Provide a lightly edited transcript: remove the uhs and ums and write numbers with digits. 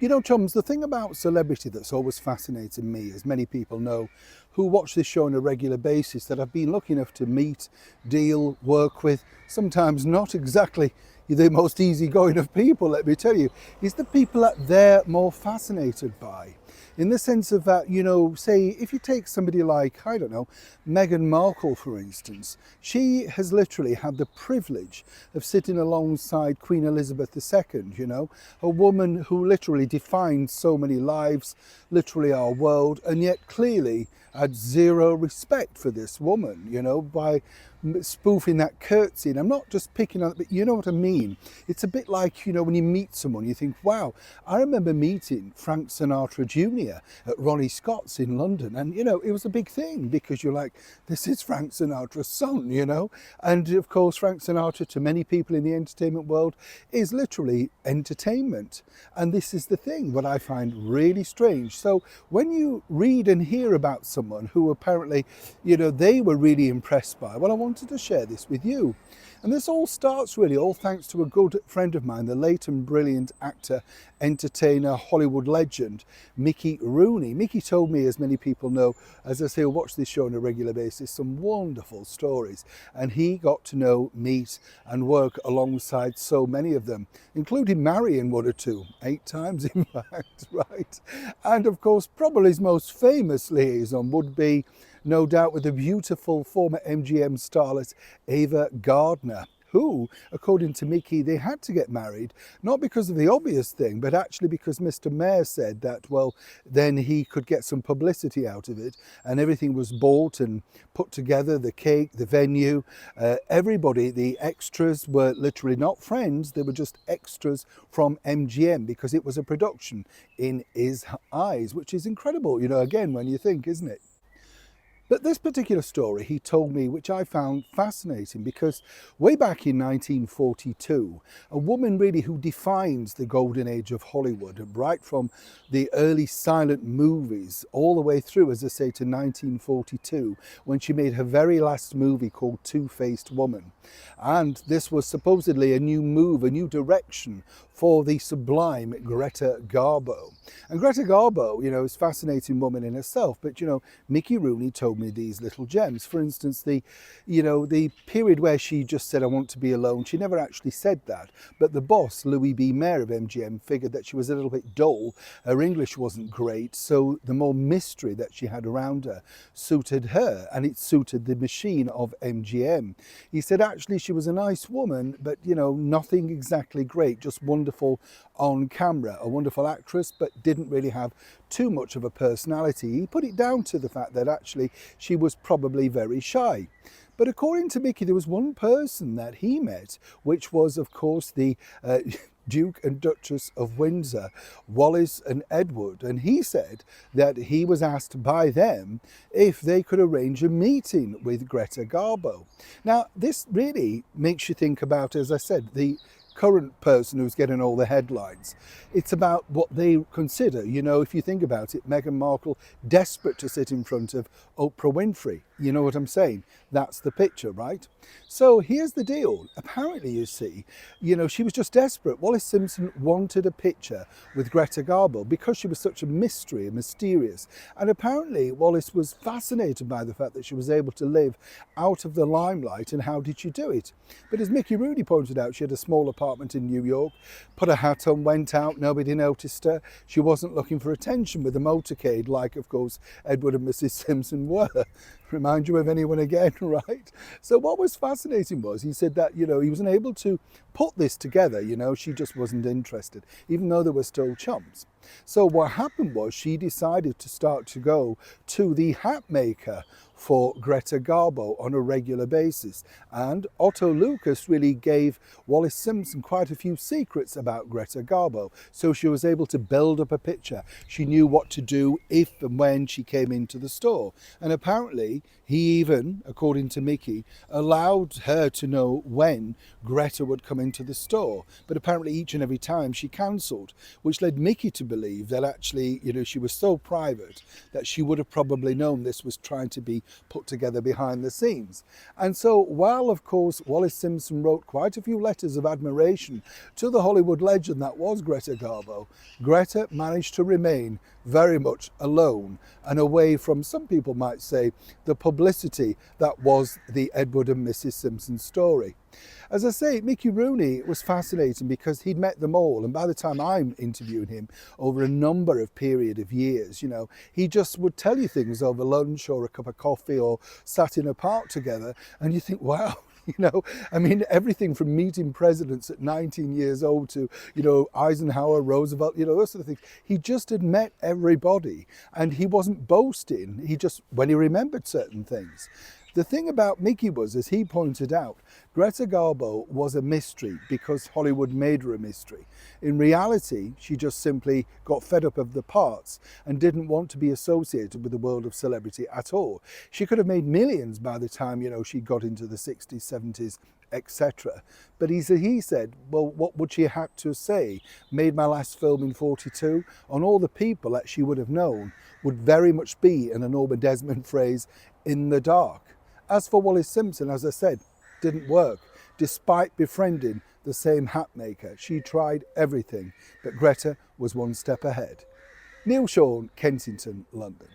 You know, chums, the thing about celebrity that's always fascinated me, as many people know who watch this show on a regular basis, that I've been lucky enough to meet, deal, work with, sometimes not exactly the most easygoing of people, let me tell you, is the people that they're more fascinated by. In the sense of that, you know, say if you take somebody like, I don't know, Meghan Markle, for instance, she has literally had the privilege of sitting alongside Queen Elizabeth II, you know, a woman who literally defined so many lives, literally our world, and yet clearly had zero respect for this woman, you know, by spoofing that curtsy. And I'm not just picking on it, but you know what I mean. It's a bit like, you know, when you meet someone, you think, wow, I remember meeting Frank Sinatra Jr. at Ronnie Scott's in London. And, you know, it was a big thing because you're like, this is Frank Sinatra's son, you know. And of course, Frank Sinatra, to many people in the entertainment world, is literally entertainment. And this is the thing, what I find really strange. So when you read and hear about someone who apparently, you know, they were really impressed by, well, I wanted to share this with you. And this all starts really all thanks to a good friend of mine, the late and brilliant actor, entertainer, Hollywood legend, Mickey Rooney. Mickey told me, as many people know, as I say, watch this show on a regular basis, some wonderful stories. And he got to know, meet and work alongside so many of them, including marrying one or two, 8 times in fact, right? And of course, probably his most famous liaison would be, no doubt, with the beautiful former MGM starlet Ava Gardner, who, according to Mickey, they had to get married, not because of the obvious thing, but actually because Mr. Mayor said that, well, then he could get some publicity out of it, and everything was bought and put together, the cake, the venue, everybody, the extras were literally not friends, they were just extras from MGM, because it was a production in his eyes, which is incredible, you know, again, when you think, isn't it? But this particular story he told me, which I found fascinating, because way back in 1942, a woman really who defines the golden age of Hollywood, right from the early silent movies all the way through, as I say, to 1942, when she made her very last movie called Two-Faced Woman. And this was supposedly a new move, a new direction for the sublime Greta Garbo. And Greta Garbo, you know, is a fascinating woman in herself, but, you know, Mickey Rooney told me these little gems. For instance, the period where she just said, I want to be alone, she never actually said that, but the boss, Louis B. Mayer of MGM, figured that she was a little bit dull, her English wasn't great, so the more mystery that she had around her suited her, and it suited the machine of MGM. He said actually she was a nice woman, but, you know, nothing exactly great, just wonderful on camera, a wonderful actress, but didn't really have too much of a personality. He put it down to the fact that actually she was probably very shy. But according to Mickey, there was one person that he met, which was, of course, the Duke and Duchess of Windsor, Wallis and Edward. And he said that he was asked by them if they could arrange a meeting with Greta Garbo. Now, this really makes you think about, as I said, the current person who's getting all the headlines. It's about what they consider, you know, if you think about it, Meghan Markle desperate to sit in front of Oprah Winfrey. You know what I'm saying? That's the picture, right? So here's the deal. Apparently, you see, you know, she was just desperate. Wallis Simpson wanted a picture with Greta Garbo because she was such a mystery, mysterious. And apparently Wallis was fascinated by the fact that she was able to live out of the limelight, and how did she do it? But as Mickey Rooney pointed out, she had a small apartment in New York, put a hat on, went out, nobody noticed her. She wasn't looking for attention with a motorcade like, of course, Edward and Mrs. Simpson were. Remind you of anyone again, right? So what was fascinating was he said that, you know, he wasn't able to put this together, you know, she just wasn't interested, even though they were still chums. So what happened was she decided to start to go to the hat maker for Greta Garbo on a regular basis. And Otto Lucas really gave Wallis Simpson quite a few secrets about Greta Garbo. So she was able to build up a picture. She knew what to do if and when she came into the store. And apparently he even, according to Mickey, allowed her to know when Greta would come into the store. But apparently each and every time she cancelled, which led Mickey to believe that actually, she was so private that she would have probably known this was trying to be put together behind the scenes. And so while, of course, Wallis Simpson wrote quite a few letters of admiration to the Hollywood legend that was Greta Garbo, Greta managed to remain very much alone and away from, some people might say, the publicity that was the Edward and Mrs. Simpson story. As I say, Mickey Rooney was fascinating because he'd met them all, and by the time I'm interviewing him over a number of period of years, he just would tell you things over lunch or a cup of coffee or sat in a park together, and you think, wow. Everything from meeting presidents at 19 years old to, Eisenhower, Roosevelt, those sort of things. He just had met everybody, and he wasn't boasting. He just, when he remembered certain things. The thing about Mickey was, as he pointed out, Greta Garbo was a mystery because Hollywood made her a mystery. In reality, she just simply got fed up of the parts and didn't want to be associated with the world of celebrity at all. She could have made millions by the time, she got into the 60s, 70s, etc. But he said, well, what would she have to say? Made my last film in 42, and all the people that she would have known would very much be, in a Norma Desmond phrase, in the dark. As for Wallis Simpson, as I said, didn't work. Despite befriending the same hat maker, she tried everything, but Greta was one step ahead. Neil Sean, Kensington, London.